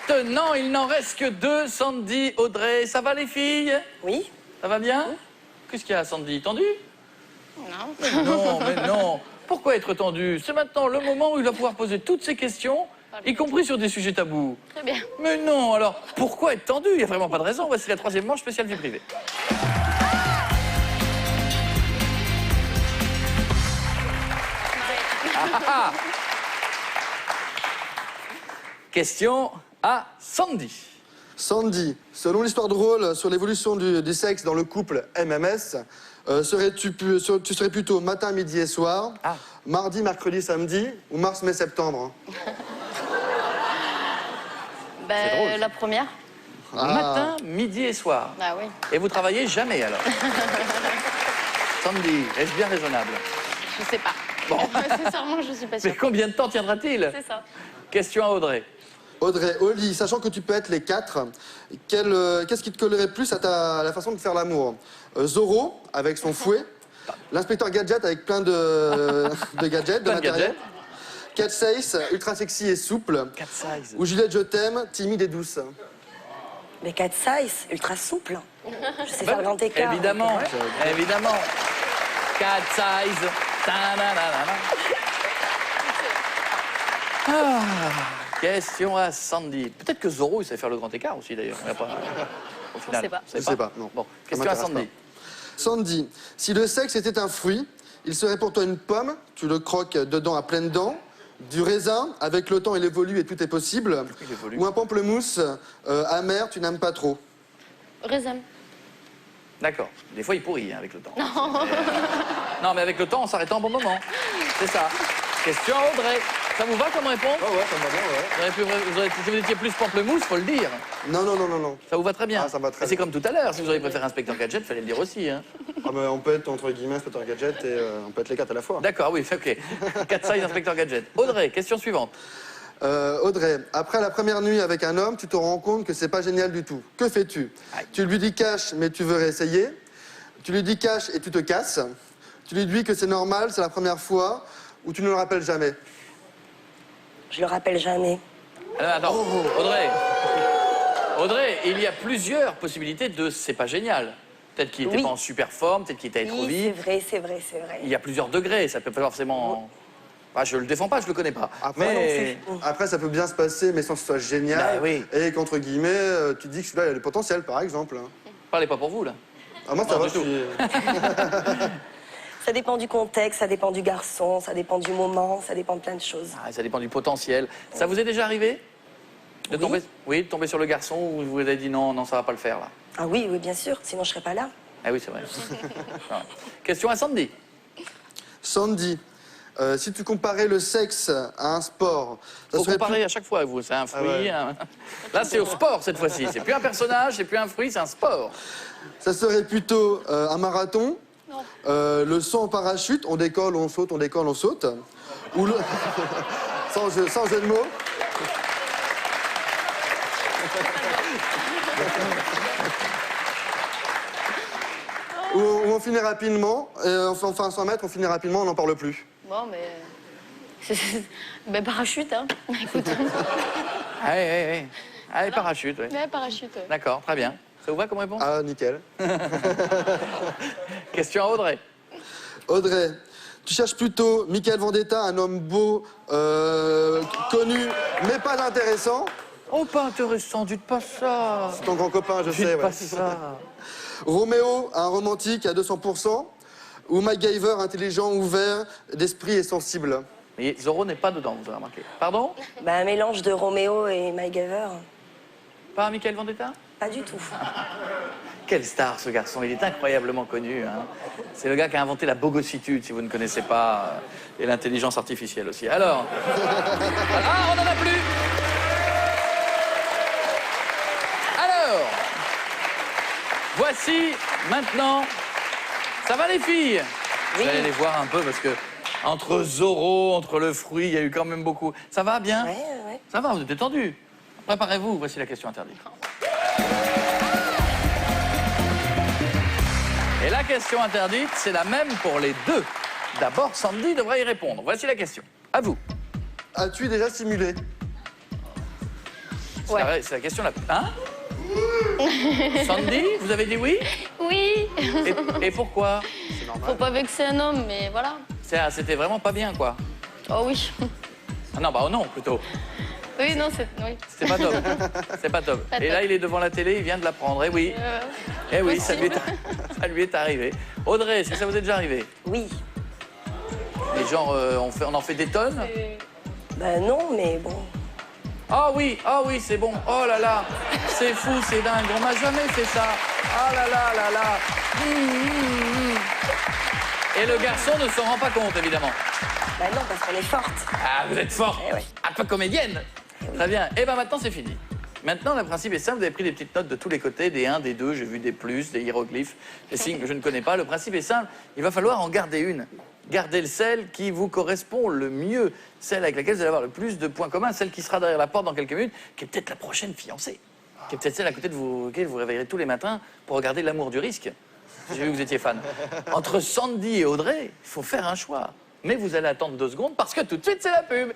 Maintenant, il n'en reste que deux, Sandy, Audrey. Ça va les filles? Oui. Ça va bien? Qu'est-ce qu'il y a, Sandy? Tendu? Non. Non, mais non. Pourquoi être tendu? C'est maintenant le moment où il va pouvoir poser toutes ses questions, y compris sur des sujets tabous. Très bien. Mais non, alors, pourquoi être tendu? Il n'y a vraiment pas de raison. Voici la troisième manche spéciale vie privée. Ah. Question à Sandy. Sandy, selon l'histoire drôle sur l'évolution du sexe dans le couple MMS, tu serais plutôt matin, midi et soir, mardi, mercredi, samedi ou mars, mai, septembre? Ben, la première. Matin, midi et soir. Ah oui. Et vous travaillez jamais alors? Sandy, est-ce bien raisonnable? Je sais pas. Bon. Sincèrement, je suis pas sûre. Mais combien de temps tiendra-t-il? C'est ça. Question à Audrey. Audrey, au lit, sachant que tu peux être les quatre, qu'est-ce qui te collerait plus à la façon de faire l'amour? Zorro, avec son fouet. L'inspecteur Gadget, avec plein de gadgets, de Plein de matériel. gadgets. Cat Size, ultra sexy et souple. Cat Size. Ou Juliette, je t'aime, timide et douce. Mais Cat Size, ultra souple. Je sais faire le grand écart. Évidemment, donc, évidemment. Cat Size. Ta-na-na-na-na. Question à Sandy. Peut-être que Zorro, il sait faire le grand écart aussi, d'ailleurs. Il y a pas... Au final, sait pas. vous savez Je sais pas, non. Bon, Ça question à m'intéresse Sandy. pas. Sandy, si le sexe était un fruit, il serait pour toi une pomme, tu le croques dedans à pleines dents, du raisin, avec le temps il évolue et tout est possible, Il évolue. ou un pamplemousse amer, tu n'aimes pas trop. Raisin. D'accord. Des fois, il pourrit hein, avec le temps. Non, mais avec le temps, on s'arrête en bon moment. C'est ça. Question à Audrey. Ça vous va comme réponse? Ah ouais, ça me va bien, ouais. Si vous étiez plus pamplemousse, faut le dire. Non, non, non, non, non. Ça vous va très bien. Ah, ça me va très Mais c'est bien. comme tout à l'heure. Si vous auriez préféré Inspecteur Gadget, fallait le dire aussi. Hein. Ah, mais on peut être, entre guillemets, inspecteur gadget et on peut être les quatre à la fois. D'accord, oui, ok. 4 size Inspecteur Gadget. Audrey, question suivante. Audrey, après la première nuit avec un homme, tu te rends compte que c'est pas génial du tout. Que fais-tu? Tu lui dis cash, mais tu veux réessayer. Tu lui dis cash et tu te casses. Tu lui dis que c'est normal, c'est la première fois, ou tu ne le rappelles jamais. Je le rappelle jamais. Attends, Audrey. Audrey, il y a plusieurs possibilités de c'est pas génial. Peut-être qu'il n'était Oui. pas en super forme, peut-être qu'il était allé trop Oui, vite. c'est vrai, c'est vrai, c'est vrai. Il y a plusieurs degrés, ça peut pas forcément... Ah, je le défends pas, je le connais pas. Après, Mais... Après, ça peut bien se passer, mais sans que ce soit génial. Bah oui. Et qu'entre guillemets, tu te dis que celui-là, il a du potentiel, par exemple. Parlez pas pour vous, là. Ah, moi, ça Non, va, du je tout. suis... Ça dépend du contexte, ça dépend du garçon, ça dépend du moment, ça dépend de plein de choses. Ah, ça dépend du potentiel. Ça vous est déjà arrivé de tomber... Oui, de tomber sur le garçon où vous avez dit non, non, ça va pas le faire, là. Ah oui, oui, bien sûr, sinon je serais pas là. Ah oui, c'est vrai. Ah. Question à Sandy. Sandy, si tu comparais le sexe à un sport, ça Faut serait comparer à chaque fois, vous. C'est un fruit. ouais. Là, c'est au sport cette fois-ci. C'est plus un personnage, c'est plus un fruit, c'est un sport. ça serait plutôt un marathon, le saut en parachute, on décolle, on saute, on décolle, on saute, ou le... sans jeu de mots. Où on finit rapidement, on fait un 100 mètres, on finit rapidement, on n'en parle plus. Bon, mais... Ben, parachute, hein. Écoute. Allez, allez, parachute, oui. Ouais, parachute, ouais. D'accord, très bien. Ça vous va comme réponse? Ah, nickel. Question à Audrey. Audrey, tu cherches plutôt Michael Vendetta, un homme beau, connu, mais pas intéressant. Oh, pas intéressant, dites pas ça. C'est ton grand copain, je sais. Dites Ouais. pas ça. Roméo, un romantique à 200%. Ou MacGyver, intelligent, ouvert, d'esprit et sensible. Mais Zorro n'est pas dedans, vous avez remarqué. Pardon? Bah, un mélange de Roméo et MacGyver, Pas Michael Vendetta? pas du tout. Quelle star, ce garçon. Il est incroyablement connu. Hein. C'est le gars qui a inventé la bogossitude, si vous ne connaissez pas, et l'intelligence artificielle aussi. Alors... Ah, on n'en a plus. Alors... Voici, maintenant... Ça va, les filles? Oui. Vous allez les voir un peu, parce que... Entre Zorro, entre le fruit, il y a eu quand même beaucoup... Ça va, bien? Ouais, ouais. Ça va, vous êtes détendus. Préparez-vous, voici la question interdite. Et la question interdite, c'est la même pour les deux. D'abord, Sandy devrait y répondre. Voici la question. À vous. As-tu déjà simulé? C'est la question là. Hein Sandy, vous avez dit oui? Oui. Et pourquoi? Faut pas vexer un homme, mais voilà. C'était vraiment pas bien, quoi. Oh oui. Ah non, bah oh non, plutôt. Oui, non, c'est... Oui. C'est pas top. C'est pas top. Pas Et top. là, il est devant la télé, il vient de l'apprendre. Eh oui. Eh oui, ça lui est arrivé. Audrey, est-ce que ça vous est déjà arrivé? Oui. Les gens, on en fait des tonnes? Ben non, mais bon. Ah oui, c'est bon. Oh là là, c'est fou, c'est dingue. On m'a jamais fait ça. Ah là là là là. Et le garçon ne s'en rend pas compte, évidemment. Ben non, parce qu'on est forte. Ah, vous êtes forte. Eh ouais. Un peu comédienne. Très bien. Et bien maintenant, c'est fini. Maintenant, le principe est simple. Vous avez pris des petites notes de tous les côtés, des 1, des 2, j'ai vu des plus, des hiéroglyphes, des signes que je ne connais pas. Le principe est simple. Il va falloir en garder une. Gardez celle qui vous correspond le mieux, celle avec laquelle vous allez avoir le plus de points communs, celle qui sera derrière la porte dans quelques minutes, qui est peut-être la prochaine fiancée, qui est peut-être celle à côté de vous, auquel vous réveillerez tous les matins pour regarder L'amour du risque. J'ai vu que vous étiez fan. Entre Sandy et Audrey, il faut faire un choix. Mais vous allez attendre 2 secondes parce que tout de suite, c'est la pub.